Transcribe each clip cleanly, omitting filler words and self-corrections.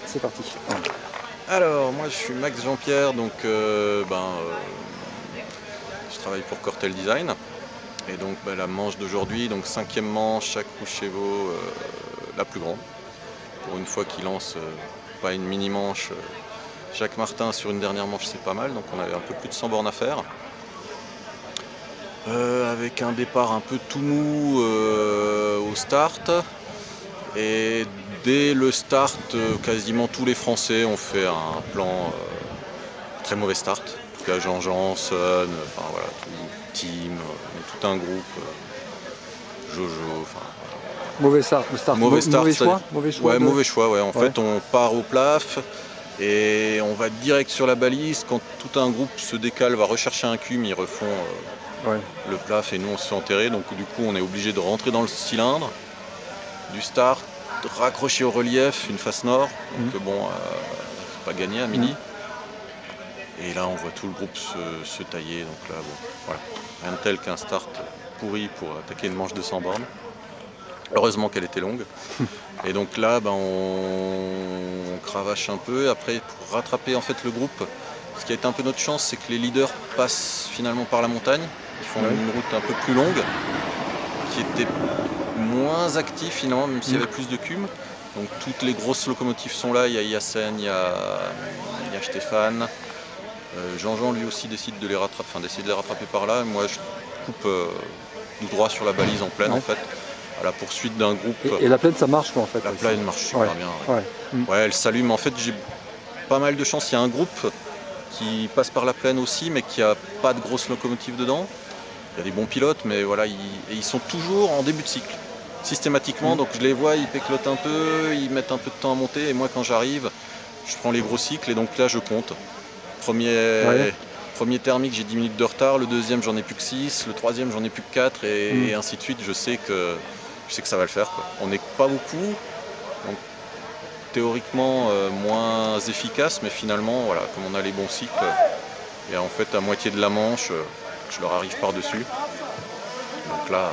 c'est parti. Alors, moi je suis Max Jean-Pierre, donc je travaille pour Cortel Design. Et donc la manche d'aujourd'hui, donc 5e manche, chaque Rouchevo la plus grande. Pour une fois qu'il lance pas une mini-manche, Jacques Martin sur une dernière manche c'est pas mal, donc on avait un peu plus de 100 bornes à faire. Avec un départ un peu tout mou au start. Et dès le start, quasiment tous les Français ont fait un plan très mauvais start. En tout cas, Jean-Jean, Son, enfin voilà, tout team, tout un groupe, Jojo, enfin. Mauvais start, Mauvais start, mauvais choix, ouais, mauvais choix, ouais. En Ouais. fait, on part au plaf et on va direct sur la balise. Quand tout un groupe se décale, va rechercher un cum, ils refont le plaf et nous on se fait enterrer. Donc du coup, on est obligé de rentrer dans le cylindre du start, raccrocher au relief une face nord. Donc c'est pas gagné à midi. Et là, on voit tout le groupe se tailler. Donc là, bon, voilà. Rien de tel qu'un start pourri pour attaquer une manche de 100 bornes. Heureusement qu'elle était longue. Et donc là, on cravache un peu. Après, pour rattraper en fait le groupe, ce qui a été un peu notre chance, c'est que les leaders passent finalement par la montagne. Ils font une route un peu plus longue, qui était moins active finalement, même s'il y avait plus de cum. Donc toutes les grosses locomotives sont là. Il y a Yassen, il y a Stéphane. Jean-Jean lui aussi décide de les rattraper par là. Moi je coupe tout droit sur la balise en pleine en fait, à la poursuite d'un groupe. Et la plaine ça marche quoi en fait? La plaine marche super bien. Ouais, elle s'allume. En fait j'ai pas mal de chance. Il y a un groupe qui passe par la plaine aussi, mais qui a pas de grosses locomotives dedans. Il y a des bons pilotes, mais voilà, ils sont toujours en début de cycle, systématiquement. Donc je les vois, ils péclotent un peu, ils mettent un peu de temps à monter. Et moi quand j'arrive, je prends les gros cycles et donc là je compte. Premier thermique, j'ai 10 minutes de retard. Le deuxième, j'en ai plus que 6. Le troisième, j'en ai plus que 4. Et ainsi de suite. Je sais que ça va le faire, quoi. On n'est pas beaucoup. Donc, théoriquement, moins efficace. Mais finalement, voilà, comme on a les bons cycles, et en fait, à moitié de la manche, je leur arrive par-dessus. Donc là,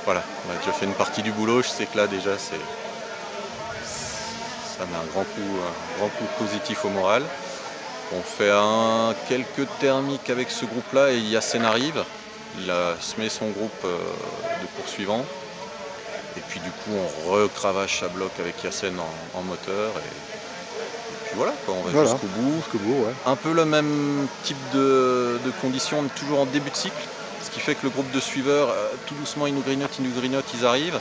voilà, on a déjà fait une partie du boulot. Je sais que là, déjà, ça met un grand coup positif au moral. On fait quelques thermiques avec ce groupe-là et Yassen arrive. Il se met son groupe de poursuivants. Et puis du coup, on recravache à bloc avec Yassen en moteur. Et puis voilà, quoi, on va jusqu'au bout. Un peu le même type de conditions, on est toujours en début de cycle. Ce qui fait que le groupe de suiveurs, tout doucement, ils nous grignotent, ils arrivent.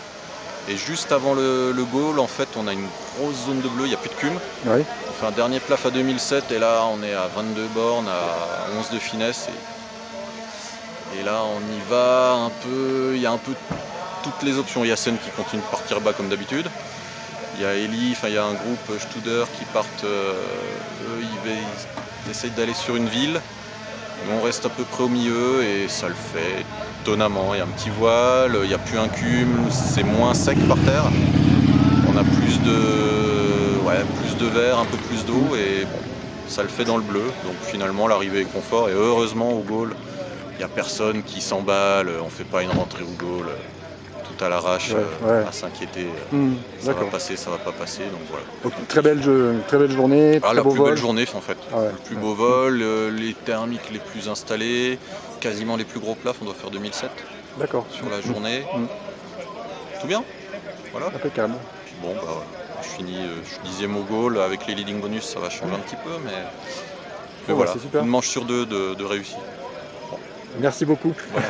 Et juste avant le goal, en fait, on a une grosse zone de bleu, il n'y a plus de cum. On fait un dernier plaf à 2007 et là, on est à 22 bornes, à 11 de finesse. Et là, on y va un peu, il y a un peu toutes les options. Il y a Sen qui continue de partir bas comme d'habitude. Il y a Eli, il y a un groupe Studer qui partent, eux, ils essayent d'aller sur une ville. Nous, on reste à peu près au milieu et ça le fait étonnamment. Il y a un petit voile, il n'y a plus un cum, c'est moins sec par terre. On a plus de verre, un peu plus d'eau et bon, ça le fait dans le bleu. Donc finalement, l'arrivée est confort et heureusement au goal, il n'y a personne qui s'emballe, on ne fait pas une rentrée au goal tout à l'arrache à s'inquiéter. Ça va passer, ça va pas passer. Donc voilà. Donc, très belle journée. La plus belle journée en fait. Le plus beau vol, les thermiques les plus installés, quasiment les plus gros plafs, on doit faire 2007 sur la journée. Tout bien. Voilà. Impeccable. Puis bon, je finis, je suis 10e au goal. Avec les leading bonus, ça va changer un petit peu, mais voilà, une manche sur deux de réussi. Merci beaucoup. Voilà.